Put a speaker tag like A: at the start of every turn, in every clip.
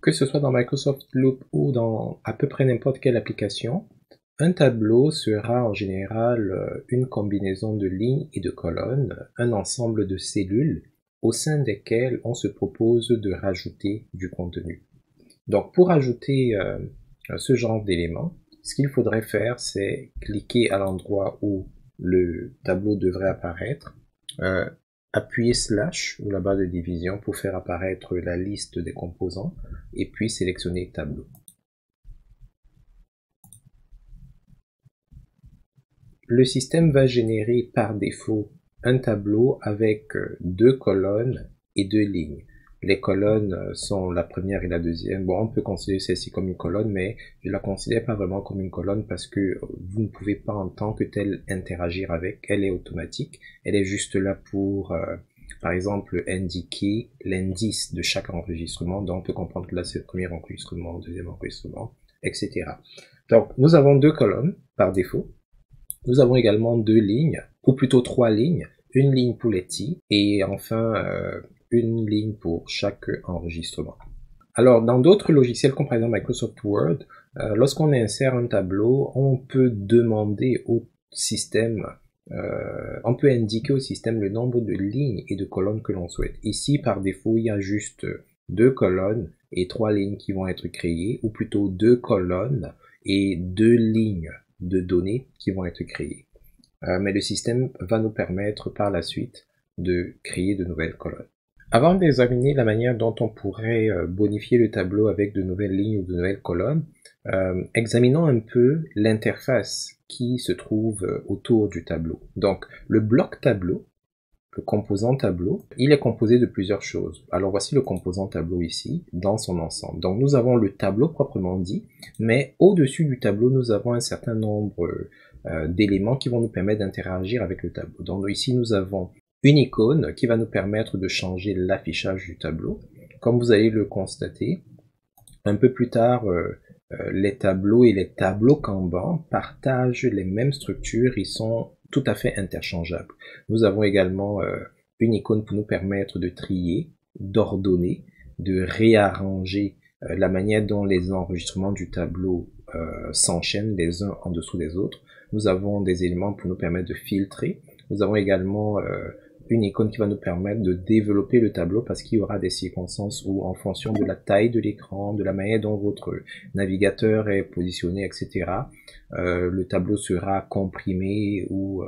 A: que ce soit dans Microsoft Loop ou dans à peu près n'importe quelle application, un tableau sera en général une combinaison de lignes et de colonnes, un ensemble de cellules au sein desquelles on se propose de rajouter du contenu. Donc pour ajouter ce genre d'éléments, ce qu'il faudrait faire, c'est cliquer à l'endroit où le tableau devrait apparaître, appuyer slash ou la barre de division pour faire apparaître la liste des composants et puis sélectionner tableau. Le système va générer par défaut un tableau avec 2 colonnes et 2 lignes. Les colonnes sont la première et la deuxième. Bon, on peut considérer celle-ci comme une colonne, mais je la considère pas vraiment comme une colonne parce que vous ne pouvez pas en tant que telle interagir avec. Elle est automatique. Elle est juste là pour, par exemple, indiquer l'indice de chaque enregistrement. Donc, on peut comprendre que là, c'est le premier enregistrement, le deuxième enregistrement, etc. Donc, nous avons 2 colonnes par défaut. Nous avons également 2 lignes, ou plutôt 3 lignes, une ligne pour les T et enfin une ligne pour chaque enregistrement. Alors dans d'autres logiciels comme par exemple Microsoft Word, lorsqu'on insère un tableau, on peut demander au système, on peut indiquer au système le nombre de lignes et de colonnes que l'on souhaite. Ici par défaut il y a juste 2 colonnes et 3 lignes qui vont être créées, ou plutôt 2 colonnes et 2 lignes de données qui vont être créées. Mais le système va nous permettre par la suite de créer de nouvelles colonnes. Avant d'examiner la manière dont on pourrait bonifier le tableau avec de nouvelles lignes ou de nouvelles colonnes, examinons un peu l'interface qui se trouve autour du tableau. Donc le bloc tableau, le composant tableau, il est composé de plusieurs choses. Alors voici le composant tableau ici, dans son ensemble. Donc nous avons le tableau proprement dit, mais au-dessus du tableau, nous avons un certain nombre d'éléments qui vont nous permettre d'interagir avec le tableau. Donc ici, nous avons une icône qui va nous permettre de changer l'affichage du tableau. Comme vous allez le constater, un peu plus tard, les tableaux et les tableaux Kanban partagent les mêmes structures, ils sont tout à fait interchangeables. Nous avons également une icône pour nous permettre de trier, d'ordonner, de réarranger la manière dont les enregistrements du tableau s'enchaînent les uns en dessous des autres. Nous avons des éléments pour nous permettre de filtrer. Nous avons également une icône qui va nous permettre de développer le tableau parce qu'il y aura des circonstances où en fonction de la taille de l'écran, de la manière dont votre navigateur est positionné, etc., le tableau sera comprimé ou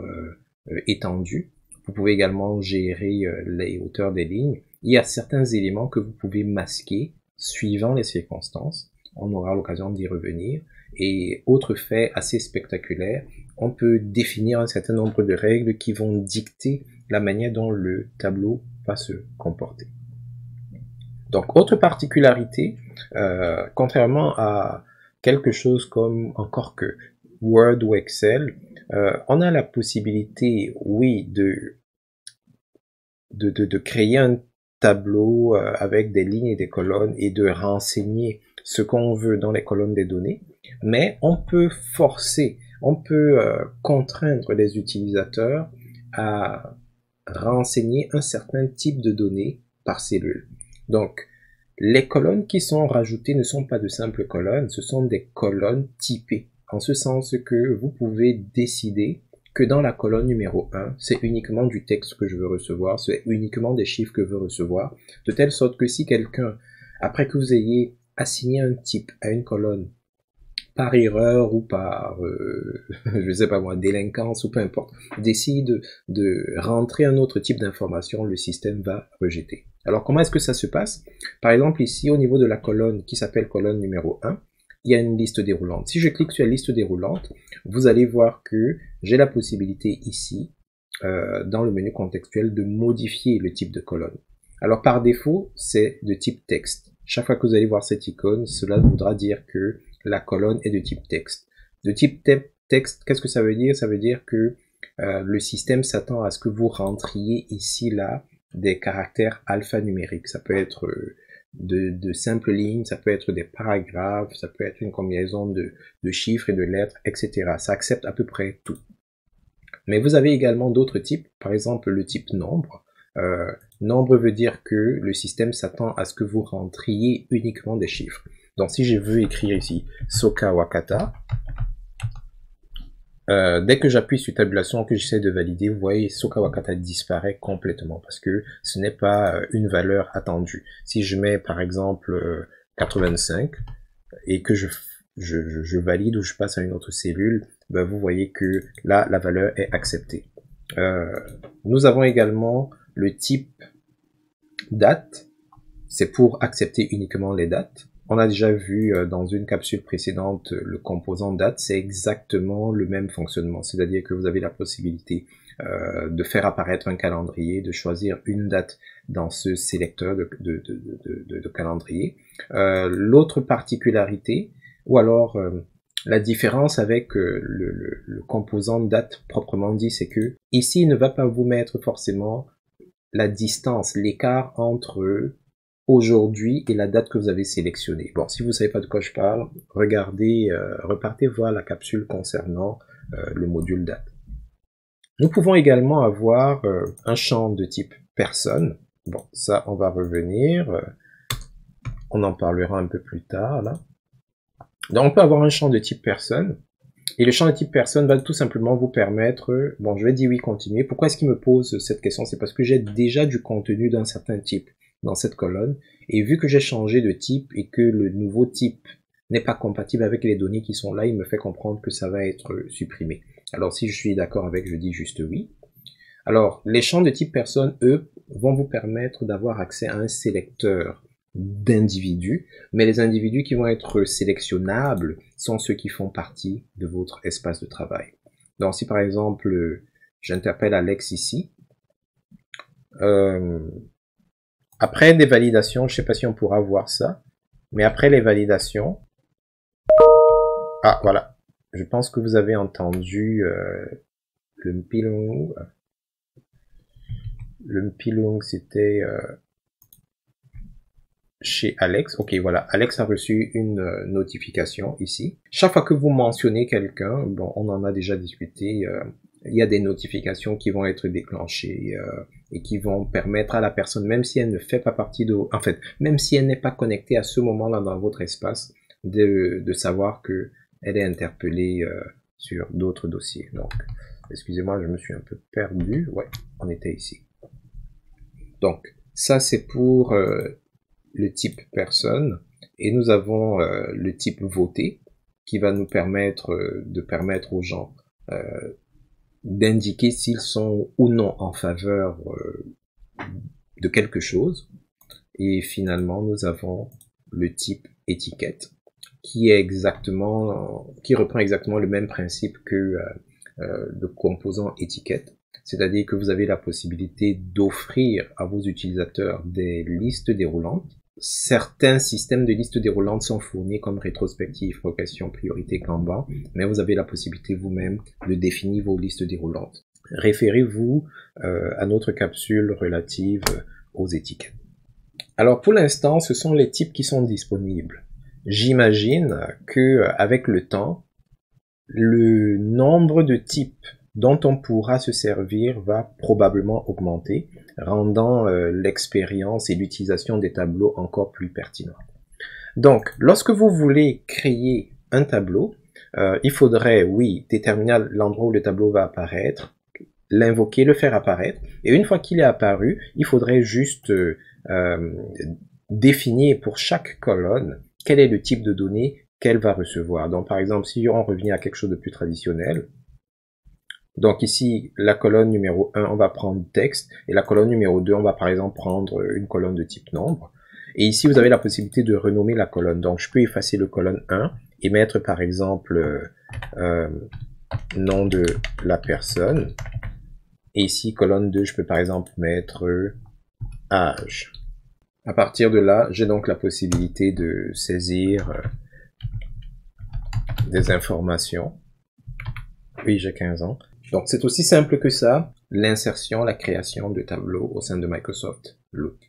A: étendu. Vous pouvez également gérer les hauteurs des lignes. Il y a certains éléments que vous pouvez masquer suivant les circonstances. On aura l'occasion d'y revenir. Et autre fait assez spectaculaire, on peut définir un certain nombre de règles qui vont dicter la manière dont le tableau va se comporter. Donc, autre particularité, contrairement à quelque chose comme, encore que Word ou Excel, on a la possibilité, oui, de créer un tableau avec des lignes et des colonnes et de renseigner ce qu'on veut dans les colonnes des données, mais on peut forcer, on peut contraindre les utilisateurs à renseigner un certain type de données par cellule. Donc, les colonnes qui sont rajoutées ne sont pas de simples colonnes, ce sont des colonnes typées, en ce sens que vous pouvez décider que dans la colonne numéro 1, c'est uniquement du texte que je veux recevoir, c'est uniquement des chiffres que je veux recevoir, de telle sorte que si quelqu'un, après que vous ayez assigné un type à une colonne, par erreur ou par, je sais pas moi, délinquance ou peu importe, décide de rentrer un autre type d'information, le système va rejeter. Alors comment est-ce que ça se passe? Par exemple ici au niveau de la colonne qui s'appelle colonne numéro 1, il y a une liste déroulante. Si je clique sur la liste déroulante, vous allez voir que j'ai la possibilité ici, dans le menu contextuel, de modifier le type de colonne. Alors par défaut, c'est de type texte. Chaque fois que vous allez voir cette icône, cela voudra dire que la colonne est de type texte. De type texte, qu'est-ce que ça veut dire? Ça veut dire que le système s'attend à ce que vous rentriez ici, là, des caractères alphanumériques. Ça peut être de simples lignes, ça peut être des paragraphes, ça peut être une combinaison de chiffres et de lettres, etc. Ça accepte à peu près tout. Mais vous avez également d'autres types, par exemple le type nombre, Nombre veut dire que le système s'attend à ce que vous rentriez uniquement des chiffres. Donc si je veux écrire ici Soka Wakata, dès que j'appuie sur tabulation, que j'essaie de valider, vous voyez, Soka Wakata disparaît complètement parce que ce n'est pas une valeur attendue. Si je mets par exemple 85 et que je valide ou je passe à une autre cellule, ben vous voyez que là, la valeur est acceptée. Nous avons également le type date, c'est pour accepter uniquement les dates. On a déjà vu dans une capsule précédente le composant date, c'est exactement le même fonctionnement, c'est-à-dire que vous avez la possibilité de faire apparaître un calendrier, de choisir une date dans ce sélecteur de calendrier. L'autre particularité, ou alors la différence avec le composant date proprement dit, c'est que ici, il ne va pas vous mettre forcément la distance, l'écart entre aujourd'hui et la date que vous avez sélectionnée. Bon, si vous ne savez pas de quoi je parle, regardez, repartez voir la capsule concernant le module date. Nous pouvons également avoir un champ de type personne. Bon, ça, on va revenir. On en parlera un peu plus tard, là. Donc, on peut avoir un champ de type personne. Et le champ de type personne va tout simplement vous permettre, bon, je vais dire oui, continuer. Pourquoi est-ce qu'il me pose cette question? C'est parce que j'ai déjà du contenu d'un certain type dans cette colonne. Et vu que j'ai changé de type et que le nouveau type n'est pas compatible avec les données qui sont là, il me fait comprendre que ça va être supprimé. Alors, si je suis d'accord avec, je dis juste oui. Alors, les champs de type personne, eux, vont vous permettre d'avoir accès à un sélecteur d'individus, mais les individus qui vont être sélectionnables sont ceux qui font partie de votre espace de travail. Donc si par exemple j'interpelle Alex ici, après des validations, je ne sais pas si on pourra voir ça, mais après les validations, ah voilà, je pense que vous avez entendu le mpilong. Le mpilong c'était chez Alex. Ok, voilà, Alex a reçu une notification ici. Chaque fois que vous mentionnez quelqu'un, bon, on en a déjà discuté, il y a des notifications qui vont être déclenchées et qui vont permettre à la personne, même si elle ne fait pas partie de... En fait, même si elle n'est pas connectée à ce moment-là dans votre espace, de savoir que elle est interpellée sur d'autres dossiers. Donc, excusez-moi, je me suis un peu perdu. Ouais, on était ici. Donc, ça c'est pour... le type personne, et nous avons le type voté qui va nous permettre de permettre aux gens d'indiquer s'ils sont ou non en faveur de quelque chose. Et finalement, nous avons le type étiquette qui reprend exactement le même principe que le composant étiquette. C'est-à-dire que vous avez la possibilité d'offrir à vos utilisateurs des listes déroulantes. Certains systèmes de listes déroulantes sont fournis comme rétrospective, progression, priorité, Kanban, mais vous avez la possibilité vous-même de définir vos listes déroulantes. Référez-vous à notre capsule relative aux étiquettes. Alors pour l'instant, ce sont les types qui sont disponibles. J'imagine que avec le temps, le nombre de types dont on pourra se servir va probablement augmenter, rendant l'expérience et l'utilisation des tableaux encore plus pertinents. Donc, lorsque vous voulez créer un tableau, il faudrait, oui, déterminer l'endroit où le tableau va apparaître, l'invoquer, le faire apparaître, et une fois qu'il est apparu, il faudrait juste définir pour chaque colonne quel est le type de données qu'elle va recevoir. Donc, par exemple, si on revient à quelque chose de plus traditionnel, donc ici, la colonne numéro 1, on va prendre texte, et la colonne numéro 2, on va par exemple prendre une colonne de type nombre. Et ici, vous avez la possibilité de renommer la colonne. Donc, je peux effacer le colonne 1 et mettre par exemple nom de la personne. Et ici, colonne 2, je peux par exemple mettre âge. À partir de là, j'ai donc la possibilité de saisir des informations. Oui, j'ai 15 ans. Donc, c'est aussi simple que ça, l'insertion, la création de tableaux au sein de Microsoft Look.